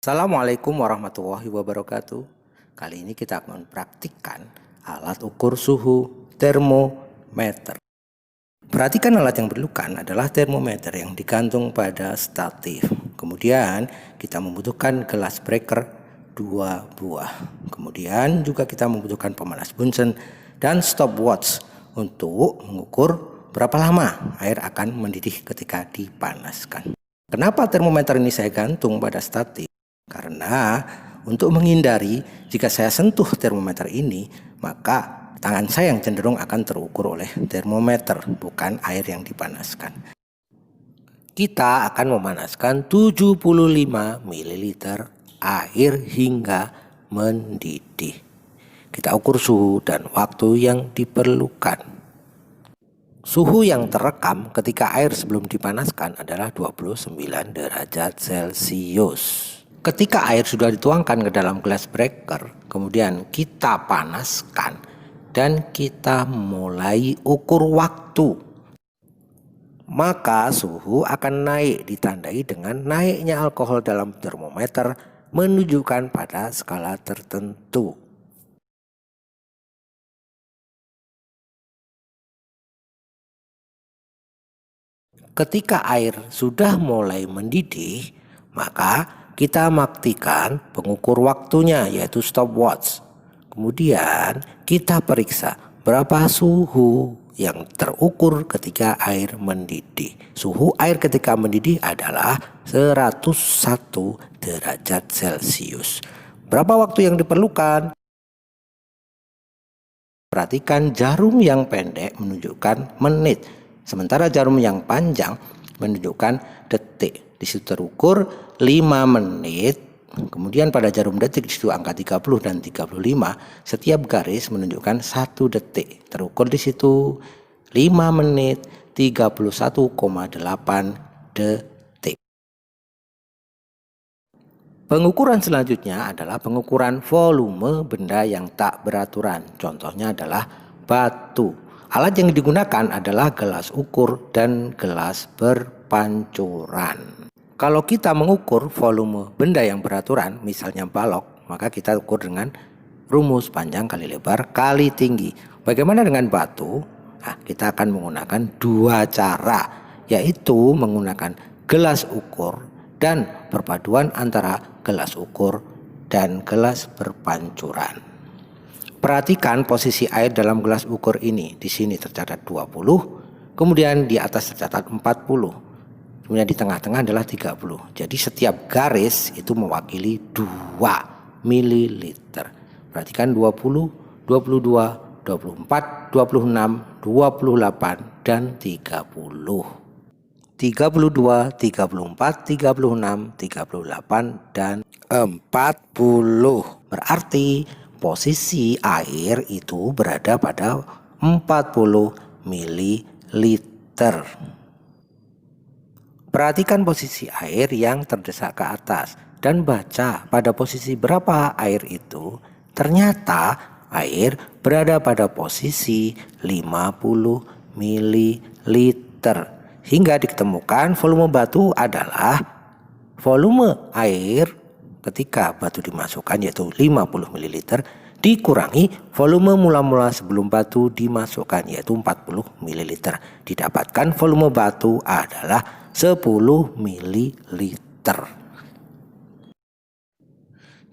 Assalamualaikum warahmatullahi wabarakatuh. Kali ini kita akan praktikkan alat ukur suhu termometer. Perhatikan alat yang diperlukan adalah termometer yang digantung pada statif. Kemudian kita membutuhkan gelas breaker 2 buah. Kemudian juga kita membutuhkan pemanas Bunsen dan stopwatch untuk mengukur berapa lama air akan mendidih ketika dipanaskan. Kenapa termometer ini saya gantung pada statif? Karena untuk menghindari jika saya sentuh termometer ini, maka tangan saya yang cenderung akan terukur oleh termometer, bukan air yang dipanaskan. Kita akan memanaskan 75 ml air hingga mendidih. Kita ukur suhu dan waktu yang diperlukan. Suhu yang terekam ketika air sebelum dipanaskan adalah 29 derajat Celcius. Ketika air sudah dituangkan ke dalam gelas breaker, kemudian kita panaskan dan kita mulai ukur waktu. Maka suhu akan naik ditandai dengan naiknya alkohol dalam termometer menunjukkan pada skala tertentu. Ketika air sudah mulai mendidih, maka kita matikan pengukur waktunya yaitu stopwatch. Kemudian kita periksa berapa suhu yang terukur ketika air mendidih. Suhu air ketika mendidih adalah 101 derajat Celcius. Berapa waktu yang diperlukan? Perhatikan jarum yang pendek menunjukkan menit, sementara jarum yang panjang menunjukkan detik. Di situ terukur 5 menit. Kemudian pada jarum detik di situ angka 30 dan 35. Setiap garis menunjukkan 1 detik. Terukur di situ 5 menit 31,8 detik. Pengukuran selanjutnya adalah pengukuran volume benda yang tak beraturan. Contohnya adalah batu. Alat yang digunakan adalah gelas ukur dan gelas berpancuran. Kalau kita mengukur volume benda yang beraturan, misalnya balok, maka kita ukur dengan rumus panjang kali lebar kali tinggi. Bagaimana dengan batu? Nah, kita akan menggunakan 2 cara, yaitu menggunakan gelas ukur dan perpaduan antara gelas ukur dan gelas berpancuran. Perhatikan posisi air dalam gelas ukur ini. Di sini tercatat 20, kemudian di atas tercatat 40. Kemudian di tengah-tengah adalah 30. Jadi setiap garis itu mewakili 2 ml. Perhatikan 20, 22, 24, 26, 28, dan 30. 32, 34, 36, 38, dan 40. Berarti posisi air itu berada pada 40 ml. Perhatikan posisi air yang terdesak ke atas dan baca pada posisi berapa air itu. Ternyata air berada pada posisi 50 ml. Hingga ditemukan volume batu adalah volume air ketika batu dimasukkan yaitu 50 ml dikurangi volume mula-mula sebelum batu dimasukkan yaitu 40 ml. Didapatkan volume batu adalah 10 ml.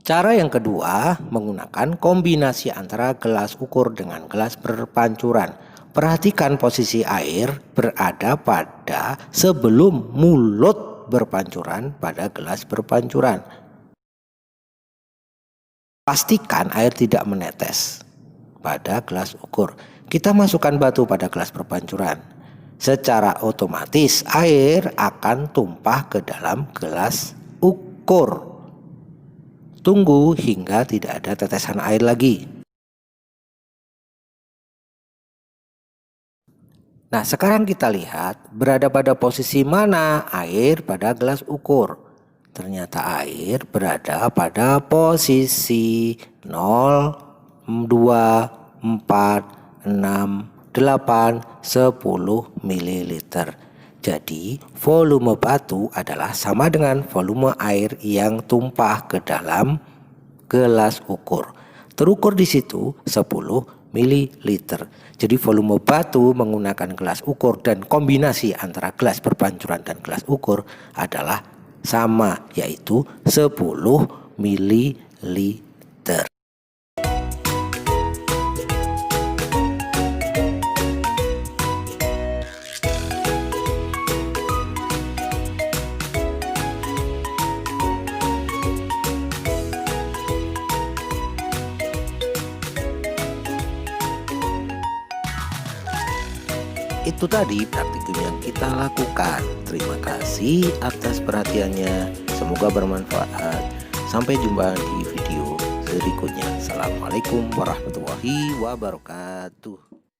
Cara yang kedua menggunakan kombinasi antara gelas ukur dengan gelas berpancuran. Perhatikan posisi air berada pada sebelum mulut berpancuran pada gelas berpancuran. Pastikan air tidak menetes pada gelas ukur. Kita masukkan batu pada gelas berpancuran. Secara otomatis air akan tumpah ke dalam gelas ukur. Tunggu hingga tidak ada tetesan air lagi. Nah, sekarang kita lihat berada pada posisi mana air pada gelas ukur. Ternyata air berada pada posisi 0, 2, 4, 6, 8, 10 ml. Jadi, volume batu adalah sama dengan volume air yang tumpah ke dalam gelas ukur. Terukur di situ 10 ml. Jadi volume batu menggunakan gelas ukur dan kombinasi antara gelas berpancuran dan gelas ukur adalah sama, yaitu 10 ml. Itu tadi praktikum yang kita lakukan. Terima kasih atas perhatiannya. Semoga bermanfaat. Sampai jumpa di video berikutnya. Assalamualaikum warahmatullahi wabarakatuh.